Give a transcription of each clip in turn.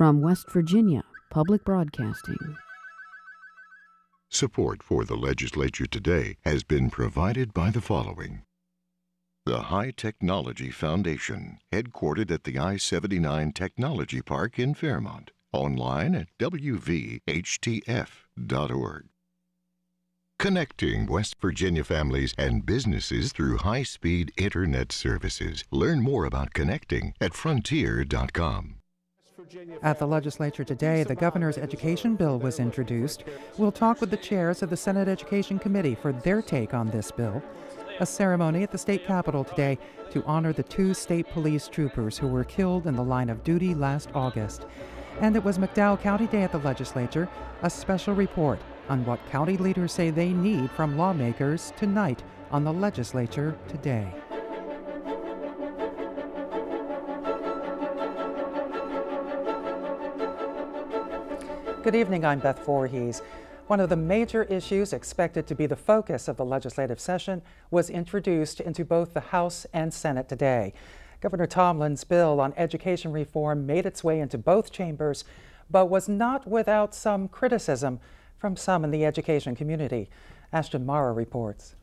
From West Virginia Public Broadcasting. Support for the Legislature Today has been provided by the following. The High Technology Foundation, headquartered at the I-79 Technology Park in Fairmont. Online at wvhtf.org. Connecting West Virginia families and businesses through high-speed internet services. Learn more about connecting at frontier.com. At the Legislature today, the governor's education bill was introduced. We'll talk with the chairs of the Senate Education Committee for their take on this bill. A ceremony at the state capitol today to honor the 2 state police troopers who were killed in the line of duty last August. And it was McDowell County Day at the legislature, a special report on what county leaders say they need from lawmakers tonight on the Legislature Today. Good evening, I'm Beth Voorhees. One of the major issues expected to be the focus of the legislative session was introduced into both the House and Senate today. Governor Tomlin's bill on education reform made its way into both chambers, but was not without some criticism from some in the education community. Ashton Mara reports.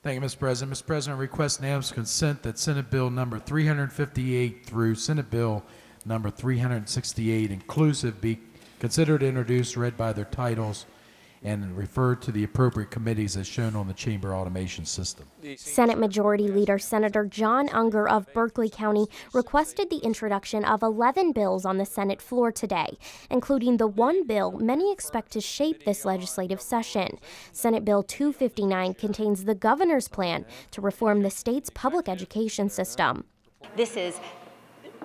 Thank you, Mr. President. Mr. President, I request unanimous consent that Senate Bill number 358 through Senate Bill number 368 inclusive be considered, introduced, read by their titles, and referred to the appropriate committees as shown on the chamber automation system. Senate Majority Leader Senator John Unger of Berkeley County requested the introduction of 11 bills on the Senate floor today, including the one bill many expect to shape this legislative session. Senate Bill 259 contains the governor's plan to reform the state's public education system.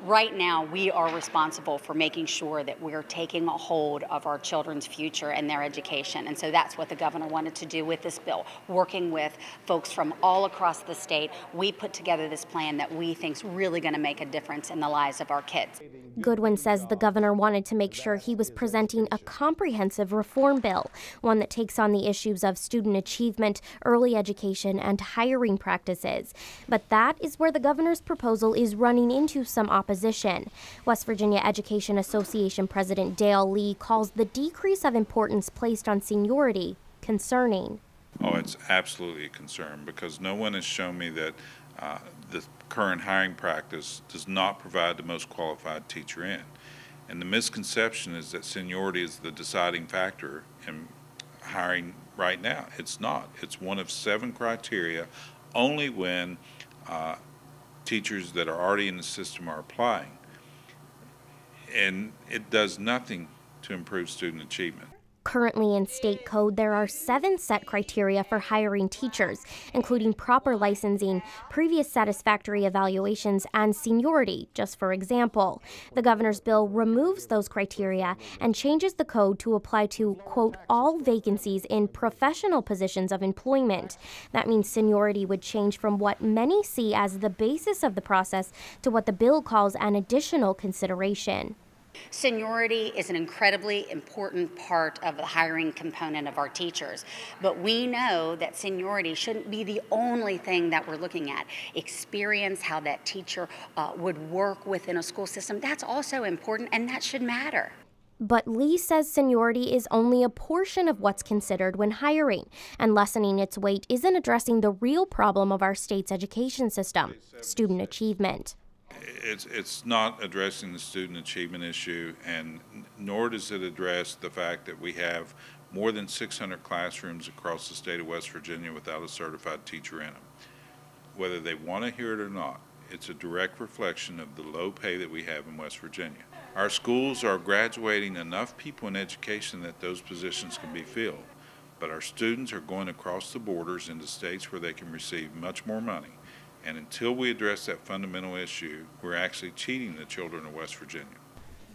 Right now, we are responsible for making sure that we're taking a hold of our children's future and their education. And so that's what the governor wanted to do with this bill. Working with folks from all across the state, we put together this plan that we think is really going to make a difference in the lives of our kids. Goodwin says the governor wanted to make sure he was presenting a comprehensive reform bill, one that takes on the issues of student achievement, early education, and hiring practices. But that is where the governor's proposal is running into some opposition. West Virginia Education Association President Dale Lee calls the decrease of importance placed on seniority concerning. Oh, it's absolutely a concern because no one has shown me that the current hiring practice does not provide the most qualified teacher in. And the misconception is that seniority is the deciding factor in hiring right now. It's not. It's one of 7 criteria only when teachers that are already in the system are applying, and it does nothing to improve student achievement. Currently in state code, there are 7 set criteria for hiring teachers, including proper licensing, previous satisfactory evaluations, and seniority, just for example. The governor's bill removes those criteria and changes the code to apply to, quote, all vacancies in professional positions of employment. That means seniority would change from what many see as the basis of the process to what the bill calls an additional consideration. Seniority is an incredibly important part of the hiring component of our teachers, but we know that seniority shouldn't be the only thing that we're looking at. Experience, how that teacher would work within a school system, that's also important, and that should matter. But Lee says seniority is only a portion of what's considered when hiring, and lessening its weight isn't addressing the real problem of our state's education system, student achievement. It's not addressing the student achievement issue, and nor does it address the fact that we have more than 600 classrooms across the state of West Virginia without a certified teacher in them. Whether they want to hear it or not, it's a direct reflection of the low pay that we have in West Virginia. Our schools are graduating enough people in education that those positions can be filled, but our students are going across the borders into states where they can receive much more money. And until we address that fundamental issue, we're actually cheating the children of West Virginia.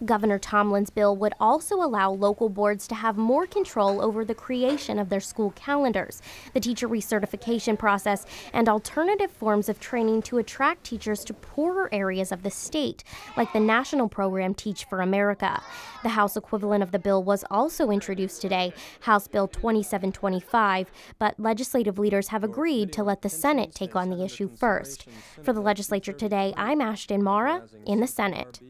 Governor Tomlin's bill would also allow local boards to have more control over the creation of their school calendars, the teacher recertification process, and alternative forms of training to attract teachers to poorer areas of the state, like the national program Teach for America. The House equivalent of the bill was also introduced today, House Bill 2725, but legislative leaders have agreed to let the Senate take on the issue first. For the Legislature Today, I'm Ashton Mara in the Senate.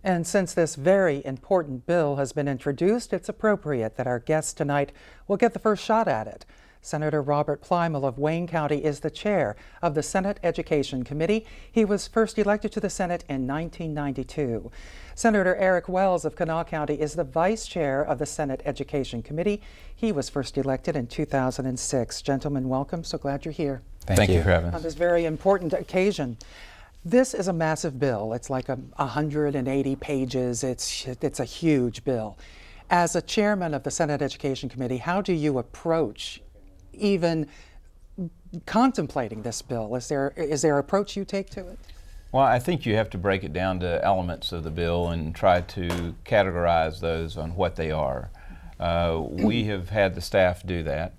And since this very important bill has been introduced, it's appropriate that our guest tonight will get the first shot at it. Senator Robert Plymel of Wayne County is the chair of the Senate Education Committee. He was first elected to the Senate in 1992. Senator Eric Wells of Kanawha County is the vice chair of the Senate Education Committee. He was first elected in 2006. Gentlemen, welcome. So glad you're here. Thank you for having us. On this very important occasion. This is a massive bill. It's like 180 pages. It's a huge bill. As a chairman of the Senate Education Committee, how do you approach even contemplating this bill? Is there an approach you take to it? Well, I think you have to break it down to elements of the bill and try to categorize those on what they are. We have had the staff do that.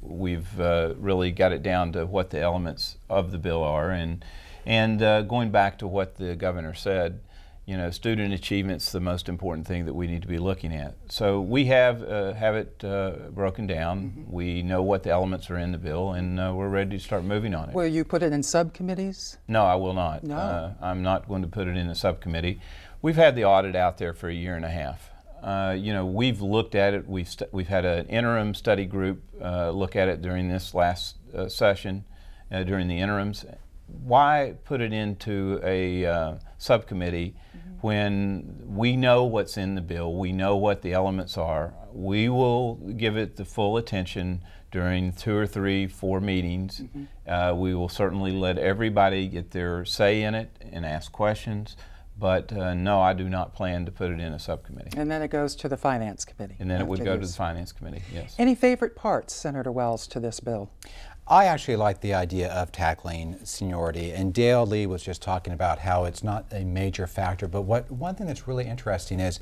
We've really got it down to what the elements of the bill are, and going back to what the governor said, you know, student achievement's the most important thing that we need to be looking at. So we have it broken down. Mm-hmm. We know what the elements are in the bill, and we're ready to start moving on it. Will you put it in subcommittees? No, I will not. No? I'm not going to put it in a subcommittee. We've had the audit out there for 1.5 years. You know, we've looked at it. We've had an interim study group look at it during this last session, during the interims. Why put it into a subcommittee when we know what's in the bill, we know what the elements are? We will give it the full attention during 2 or 3, 4 meetings. We will certainly let everybody get their say in it and ask questions, but no, I do not plan to put it in a subcommittee. And then it goes to the Finance Committee. And then it would go to the Finance Committee, yes. Any favorite parts, Senator Wells, to this bill? I actually like the idea of tackling seniority, and Dale Lee was just talking about how it's not a major factor, but one thing that's really interesting is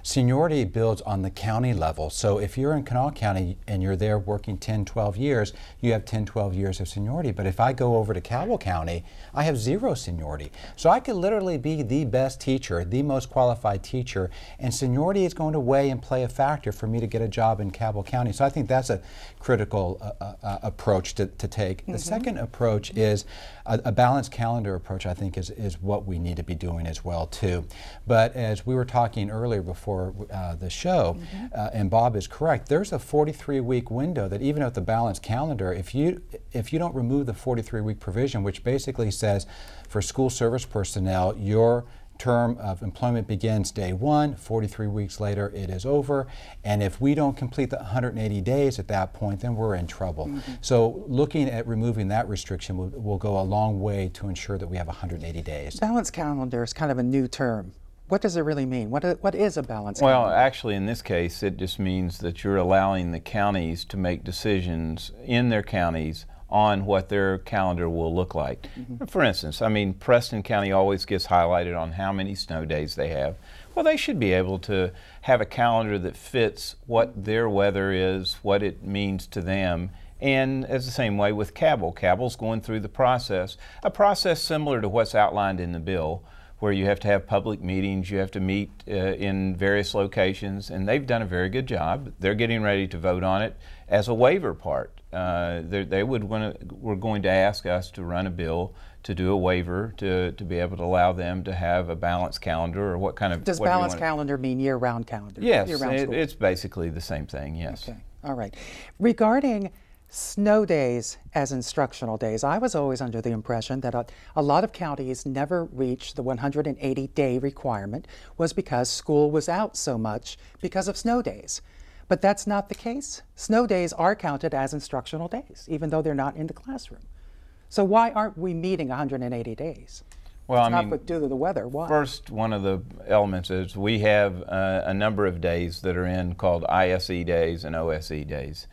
seniority builds on the county level. So if you're in Kanawha County and you're there working 10, 12 years, you have 10, 12 years of seniority. But if I go over to Cabell County, I have 0 seniority. So I could literally be the best teacher, the most qualified teacher, and seniority is going to weigh and play a factor for me to get a job in Cabell County. So I think that's a critical approach to take. The second approach is a balanced calendar approach. I think is what we need to be doing as well too. But as we were talking earlier before the show, and Bob is correct, there's a 43-week window that even with the balanced calendar, if you don't remove the 43-week provision, which basically says for school service personnel, your term of employment begins day 1, 43 weeks later it is over, and if we don't complete the 180 days at that point, then we're in trouble. So looking at removing that restriction will go a long way to ensure that we have 180 days. Balanced calendar is kind of a new term. What does it really mean? What is a balanced calendar? Well, actually in this case it just means that you're allowing the counties to make decisions in their counties on what their calendar will look like. For instance, I mean, Preston County always gets highlighted on how many snow days they have. Well, they should be able to have a calendar that fits what their weather is, what it means to them. And as the same way with Cabell. Cabell's going through the process, a process similar to what's outlined in the bill, where you have to have public meetings, you have to meet in various locations, and they've done a very good job. They're getting ready to vote on it as a waiver part. We're going to ask us to run a bill to do a waiver to be able to allow them to have a balanced calendar, or what kind of... Does balanced calendar mean year-round calendar? Yes, it's basically the same thing, yes. Okay, all right. Regarding snow days as instructional days, I was always under the impression that a lot of counties never reached the 180-day requirement was because school was out so much because of snow days. But that's not the case. Snow days are counted as instructional days, even though they're not in the classroom. So why aren't we meeting 180 days? Well, it's not due to the weather. Why? First, one of the elements is we have a number of days that are in called ISE days and OSE days.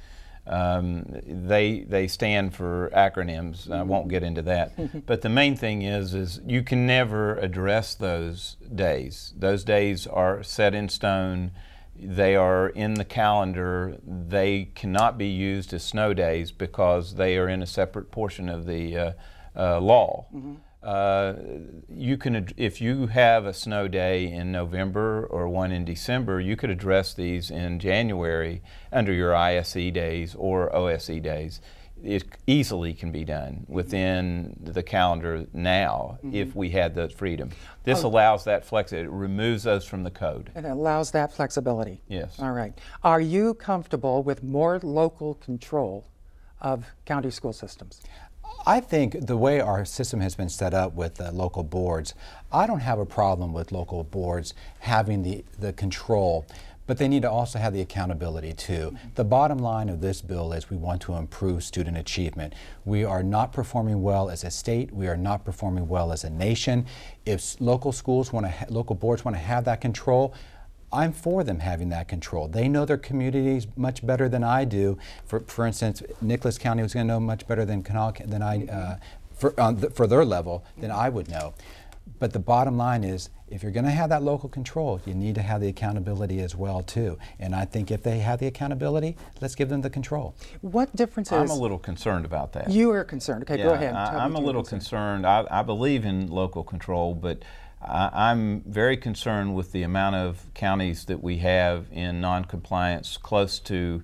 They stand for acronyms. I won't get into that. But the main thing is you can never address those days. Those days are set in stone. They are in the calendar. They cannot be used as snow days because they are in a separate portion of the law. You can, if you have a snow day in November or one in December, you could address these in January under your ISE days or OSE days. it easily can be done within the calendar now if we had the freedom. This allows that flexibility. It removes those from the code. And it allows that flexibility. Yes. All right. Are you comfortable with more local control of county school systems? I think the way our system has been set up with local boards, I don't have a problem with local boards having the control, but they need to also have the accountability too. The bottom line of this bill is we want to improve student achievement. We are not performing well as a state. We are not performing well as a nation. If local schools want to, local boards want to have that control, I'm for them having that control. They know their communities much better than I do. For instance, Nicholas County was going to know much better than Kanawha than I for their level than I would know. But the bottom line is, if you're going to have that local control, you need to have the accountability as well too. And I think if they have the accountability, let's give them the control. What difference is? I'm a little concerned about that. You are concerned. Okay, yeah, go ahead. I'm a little concerned. I believe in local control, but I'm very concerned with the amount of counties that we have in non-compliance, close to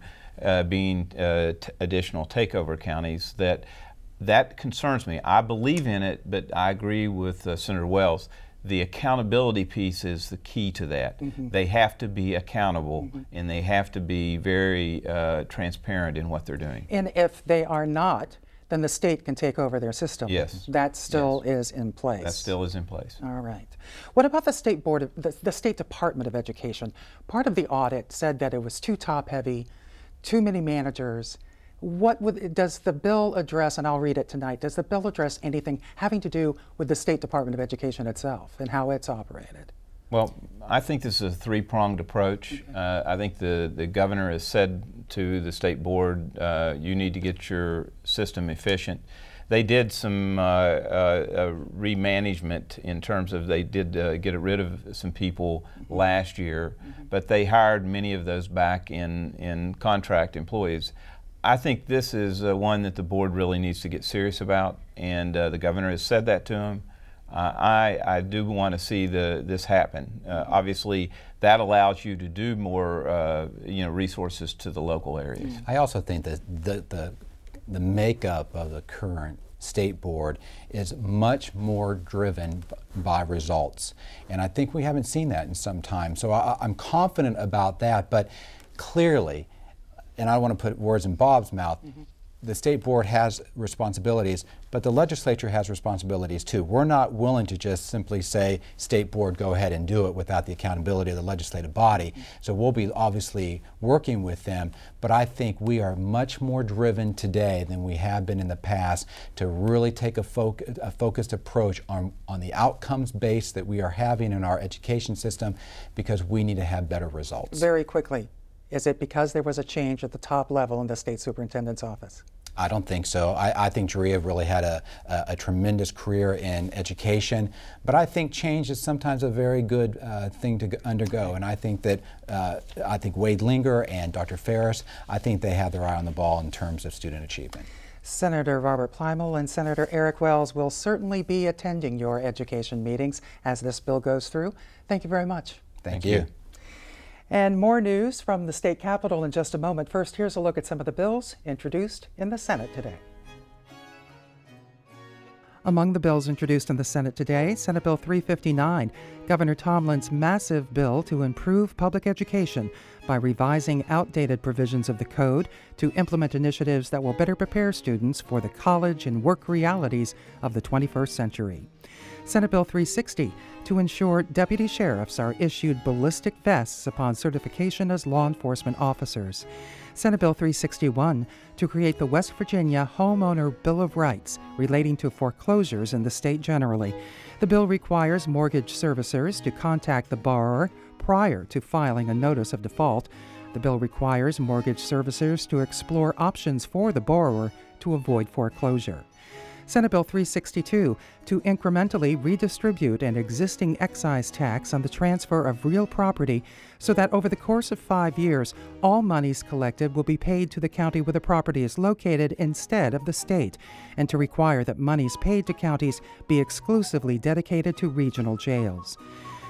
being additional takeover counties. That concerns me. I believe in it, but I agree with Senator Wells. The accountability piece is the key to that. They have to be accountable, and they have to be very transparent in what they're doing. And if they are not, then the state can take over their system. Yes. That still is in place. That still is in place. All right. What about the State Board of the State Department of Education? Part of the audit said that it was too top-heavy, too many managers. Does the bill address, and I'll read it tonight, does the bill address anything having to do with the State Department of Education itself and how it's operated? Well, I think this is a three-pronged approach. I think the governor has said to the state board, you need to get your system efficient. They did some remanagement in terms of they did get rid of some people last year, but they hired many of those back in contract employees. I think this is one that the board really needs to get serious about, and the governor has said that to him. I do want to see this happen. Obviously, that allows you to do more resources to the local areas. I also think that the makeup of the current state board is much more driven by results, and I think we haven't seen that in some time. So I'm confident about that, but clearly, and I don't want to put words in Bob's mouth, the state board has responsibilities, but the legislature has responsibilities too. We're not willing to just simply say, state board, go ahead and do it without the accountability of the legislative body. So we'll be obviously working with them, but I think we are much more driven today than we have been in the past to really take a focused approach on the outcomes base that we are having in our education system, because we need to have better results. Very quickly. Is it because there was a change at the top level in the state superintendent's office? I don't think so. I think Jeria really had a tremendous career in education, but I think change is sometimes a very good thing to undergo. And I think that Wade Linger and Dr. Ferris, I think they have their eye on the ball in terms of student achievement. Senator Robert Plymel and Senator Eric Wells will certainly be attending your education meetings as this bill goes through. Thank you very much. Thank you. And more news from the state capitol in just a moment. First, here's a look at some of the bills introduced in the Senate today. Among the bills introduced in the Senate today, Senate Bill 359, Governor Tomlin's massive bill to improve public education by revising outdated provisions of the code to implement initiatives that will better prepare students for the college and work realities of the 21st century. Senate Bill 360, to ensure deputy sheriffs are issued ballistic vests upon certification as law enforcement officers. Senate Bill 361, to create the West Virginia Homeowner Bill of Rights relating to foreclosures in the state generally. The bill requires mortgage servicers to contact the borrower prior to filing a notice of default. The bill requires mortgage servicers to explore options for the borrower to avoid foreclosure. Senate Bill 362, to incrementally redistribute an existing excise tax on the transfer of real property so that over the course of 5 years, all monies collected will be paid to the county where the property is located instead of the state, and to require that monies paid to counties be exclusively dedicated to regional jails.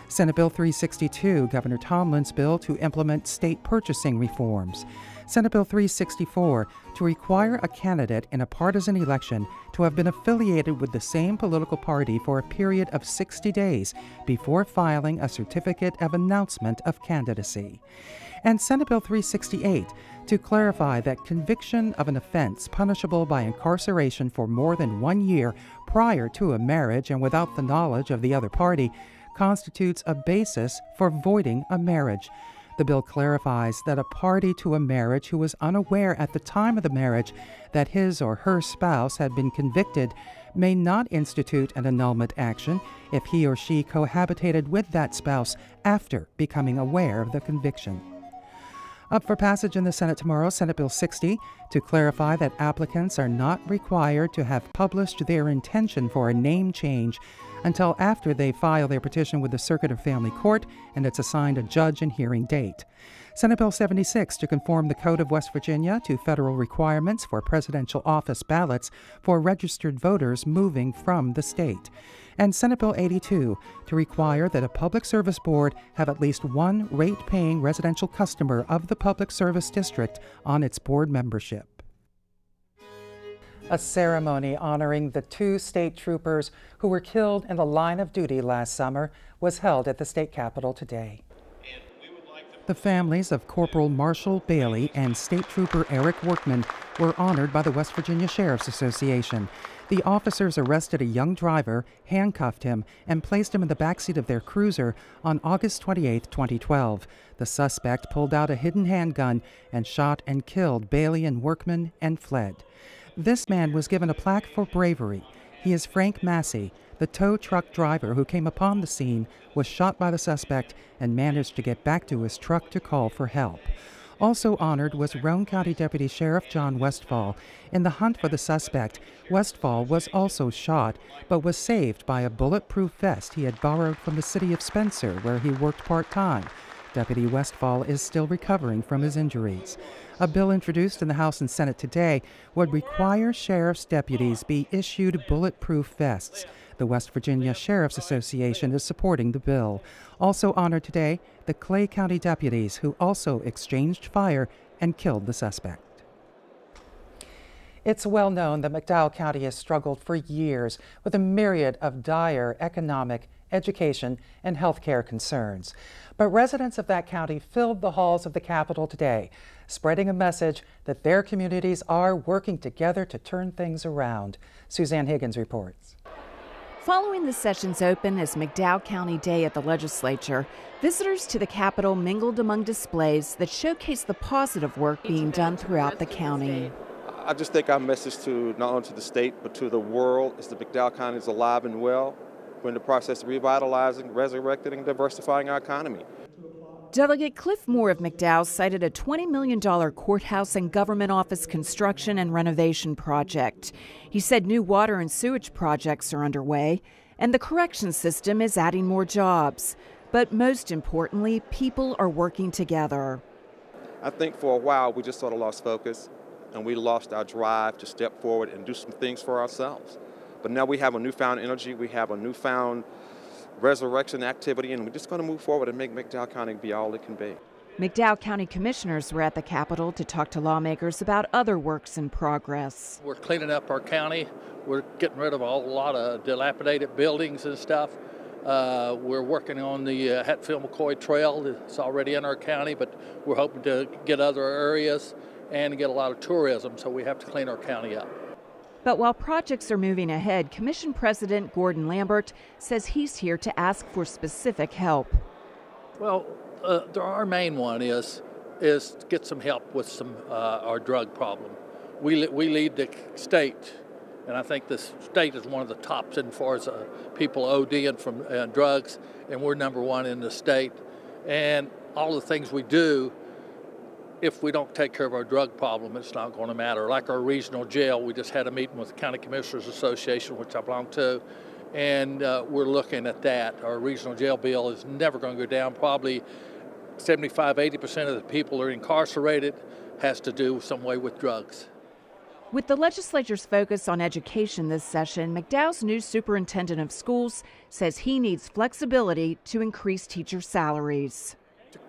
Senate Bill 362, Governor Tomlin's bill to implement state purchasing reforms. Senate Bill 364, to require a candidate in a partisan election to have been affiliated with the same political party for a period of 60 days before filing a certificate of announcement of candidacy. And Senate Bill 368, to clarify that conviction of an offense punishable by incarceration for more than 1 year prior to a marriage and without the knowledge of the other party constitutes a basis for voiding a marriage. The bill clarifies that a party to a marriage who was unaware at the time of the marriage that his or her spouse had been convicted may not institute an annulment action if he or she cohabitated with that spouse after becoming aware of the conviction. Up for passage in the Senate tomorrow, Senate Bill 60, to clarify that applicants are not required to have published their intention for a name change until after they file their petition with the Circuit or Family Court and it's assigned a judge and hearing date. Senate Bill 76, to conform the Code of West Virginia to federal requirements for presidential office ballots for registered voters moving from the state. And Senate Bill 82, to require that a public service board have at least one rate-paying residential customer of the public service district on its board membership. A ceremony honoring the 2 state troopers who were killed in the line of duty last summer was held at the state capitol today. The families of Corporal Marshall Bailey and State Trooper Eric Workman were honored by the West Virginia Sheriff's Association. The officers arrested a young driver, handcuffed him, and placed him in the backseat of their cruiser on August 28, 2012. The suspect pulled out a hidden handgun and shot and killed Bailey and Workman and fled. This man was given a plaque for bravery. He is Frank Massey. The tow truck driver who came upon the scene was shot by the suspect and managed to get back to his truck to call for help. Also honored was Roane County Deputy Sheriff John Westfall. In the hunt for the suspect, Westfall was also shot, but was saved by a bulletproof vest he had borrowed from the city of Spencer, where he worked part-time. Deputy Westfall is still recovering from his injuries. A bill introduced in the House and Senate today would require sheriff's deputies be issued bulletproof vests. The West Virginia Sheriff's Association is supporting the bill. Also honored today, the Clay County deputies who also exchanged fire and killed the suspect. It's well known that McDowell County has struggled for years with a myriad of dire economic, education, and health care concerns. But residents of that county filled the halls of the Capitol today, spreading a message that their communities are working together to turn things around. Suzanne Higgins reports. Following the session's open as McDowell County Day at the Legislature, visitors to the Capitol mingled among displays that showcase the positive work being done throughout the county. I just think our message to not only to the state but to the world is that McDowell County is alive and well. We're in the process of revitalizing, resurrecting, and diversifying our economy. Delegate Cliff Moore of McDowell cited a $20 million courthouse and government office construction and renovation project. He said new water and sewage projects are underway, and the correction system is adding more jobs. But most importantly, people are working together. I think for a while we just sort of lost focus, and we lost our drive to step forward and do some things for ourselves. But now we have a newfound energy, we have a newfound resurrection activity, and we're just going to move forward and make McDowell County be all it can be. McDowell County commissioners were at the Capitol to talk to lawmakers about other works in progress. We're cleaning up our county. We're getting rid of a lot of dilapidated buildings and stuff. We're working on the Hatfield-McCoy Trail. It's already in our county, but we're hoping to get other areas and get a lot of tourism, so we have to clean our county up. But while projects are moving ahead, Commission President Gordon Lambert says he's here to ask for specific help. Well, our main one is to get some help with our drug problem. We lead the state, and I think the state is one of the tops as far as people ODing from drugs, and we're number one in the state. And all the things we do, if we don't take care of our drug problem, it's not going to matter. Like our regional jail, we just had a meeting with the County Commissioners Association, which I belong to, and we're looking at that. Our regional jail bill is never going to go down. Probably 75–80% of the people who are incarcerated has to do some way with drugs. With the legislature's focus on education this session, McDowell's new superintendent of schools says he needs flexibility to increase teacher salaries.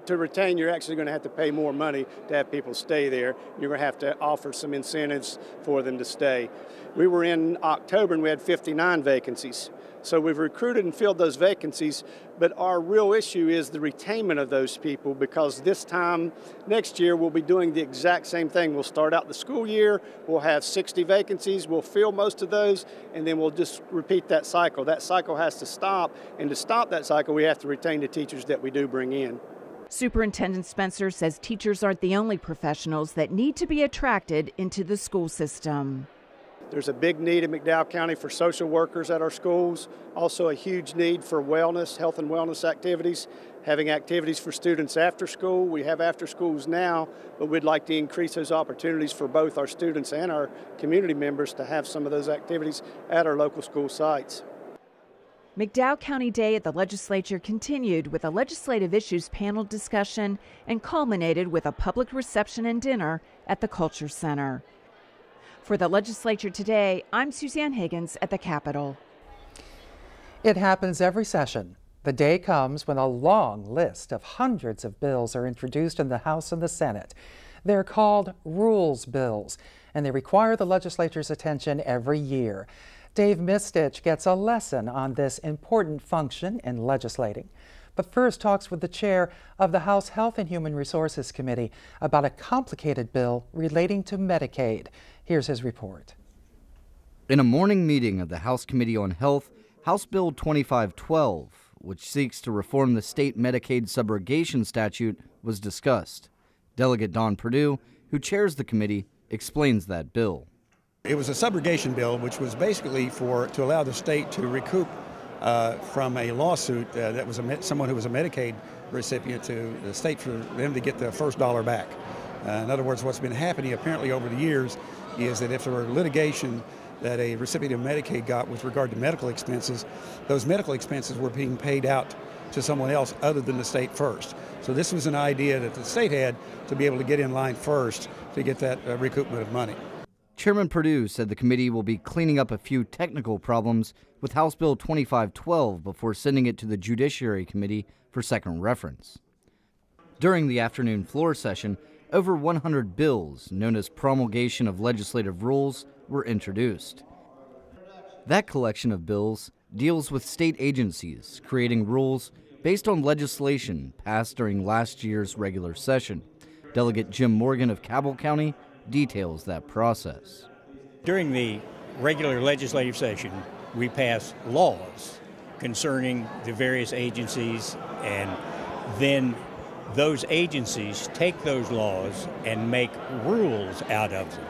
To retain, you're actually going to have to pay more money to have people stay there. You're going to have to offer some incentives for them to stay. We were in October and we had 59 vacancies. So we've recruited and filled those vacancies, but our real issue is the retainment of those people, because this time next year we'll be doing the exact same thing. We'll start out the school year, we'll have 60 vacancies, we'll fill most of those, and then we'll just repeat that cycle. That cycle has to stop, and to stop that cycle we have to retain the teachers that we do bring in. Superintendent Spencer says teachers aren't the only professionals that need to be attracted into the school system. There's a big need in McDowell County for social workers at our schools, also a huge need for wellness, health and wellness activities, having activities for students after school. We have after schools now, but we'd like to increase those opportunities for both our students and our community members to have some of those activities at our local school sites. McDowell County Day at the legislature continued with a legislative issues panel discussion and culminated with a public reception and dinner at the Culture Center. For the Legislature Today, I'm Suzanne Higgins at the Capitol. It happens every session. The day comes when a long list of hundreds of bills are introduced in the House and the Senate. They're called rules bills, and they require the legislature's attention every year. Dave Mistich gets a lesson on this important function in legislating, but first talks with the chair of the House Health and Human Resources Committee about a complicated bill relating to Medicaid. Here's his report. In a morning meeting of the House Committee on Health, House Bill 2512, which seeks to reform the state Medicaid subrogation statute, was discussed. Delegate Don Perdue, who chairs the committee, explains that bill. It was a subrogation bill, which was basically to allow the state to recoup from a lawsuit that was someone who was a Medicaid recipient to the state for them to get the first dollar back. In other words, what's been happening apparently over the years is that if there were litigation that a recipient of Medicaid got with regard to medical expenses, those medical expenses were being paid out to someone else other than the state first. So this was an idea that the state had to be able to get in line first to get that recoupment of money. Chairman Perdue said the committee will be cleaning up a few technical problems with House Bill 2512 before sending it to the Judiciary Committee for second reference. During the afternoon floor session, over 100 bills, known as promulgation of legislative rules, were introduced. That collection of bills deals with state agencies creating rules based on legislation passed during last year's regular session. Delegate Jim Morgan of Cabell County details that process. During the regular legislative session, we pass laws concerning the various agencies, and then those agencies take those laws and make rules out of them.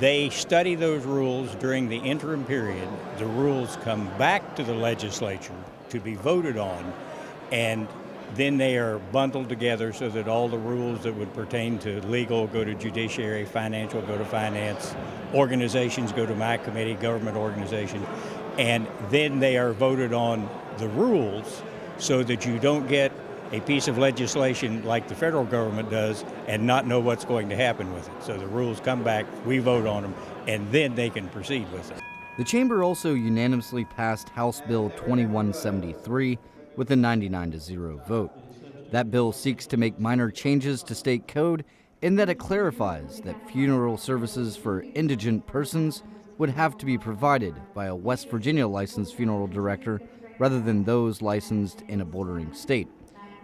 They study those rules during the interim period. The rules come back to the legislature to be voted on, and then they are bundled together so that all the rules that would pertain to legal go to judiciary, financial go to finance, organizations go to my committee, government organization, and then they are voted on the rules so that you don't get a piece of legislation like the federal government does and not know what's going to happen with it. So the rules come back, we vote on them, and then they can proceed with it. The chamber also unanimously passed House Bill 2173 with a 99-0 vote. That bill seeks to make minor changes to state code in that it clarifies that funeral services for indigent persons would have to be provided by a West Virginia licensed funeral director rather than those licensed in a bordering state.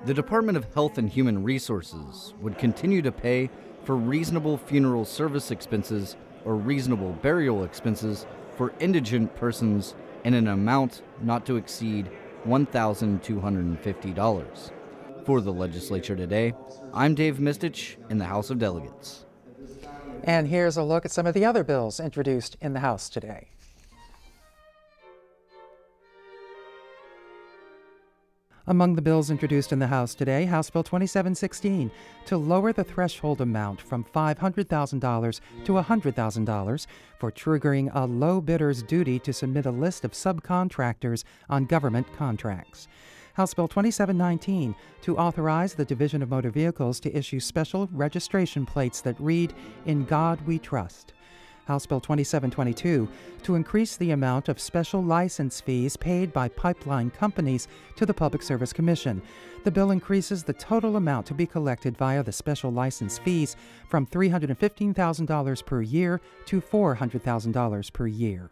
The Department of Health and Human Resources would continue to pay for reasonable funeral service expenses or reasonable burial expenses for indigent persons in an amount not to exceed $1,250. For the Legislature Today, I'm Dave Mistich in the House of Delegates. And here's a look at some of the other bills introduced in the House today. Among the bills introduced in the House today, House Bill 2716 to lower the threshold amount from $500,000 to $100,000 for triggering a low bidder's duty to submit a list of subcontractors on government contracts. House Bill 2719 to authorize the Division of Motor Vehicles to issue special registration plates that read, "In God We Trust." House Bill 2722, to increase the amount of special license fees paid by pipeline companies to the Public Service Commission. The bill increases the total amount to be collected via the special license fees from $315,000 per year to $400,000 per year.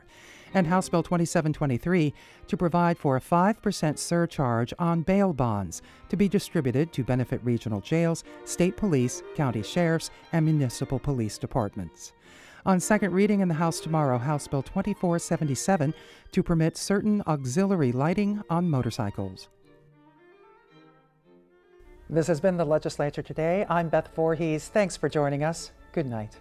And House Bill 2723 to provide for a 5% surcharge on bail bonds to be distributed to benefit regional jails, state police, county sheriffs, and municipal police departments. On second reading in the House tomorrow, House Bill 2477 to permit certain auxiliary lighting on motorcycles. This has been the Legislature Today. I'm Beth Voorhees. Thanks for joining us. Good night.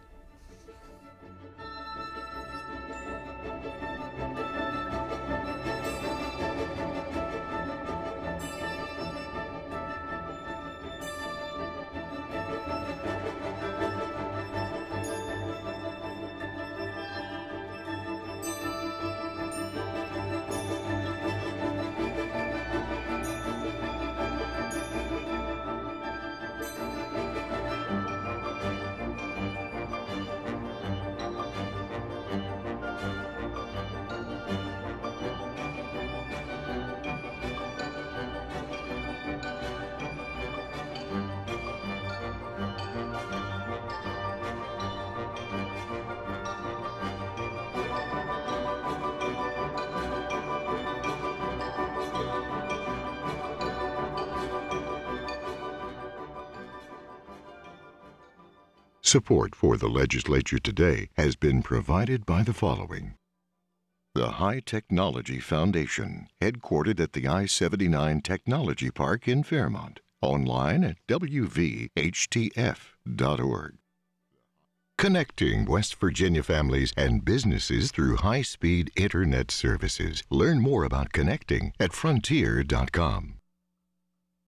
Support for the Legislature Today has been provided by the following. The High Technology Foundation, headquartered at the I-79 Technology Park in Fairmont. Online at wvhtf.org. Connecting West Virginia families and businesses through high-speed internet services. Learn more about connecting at frontier.com.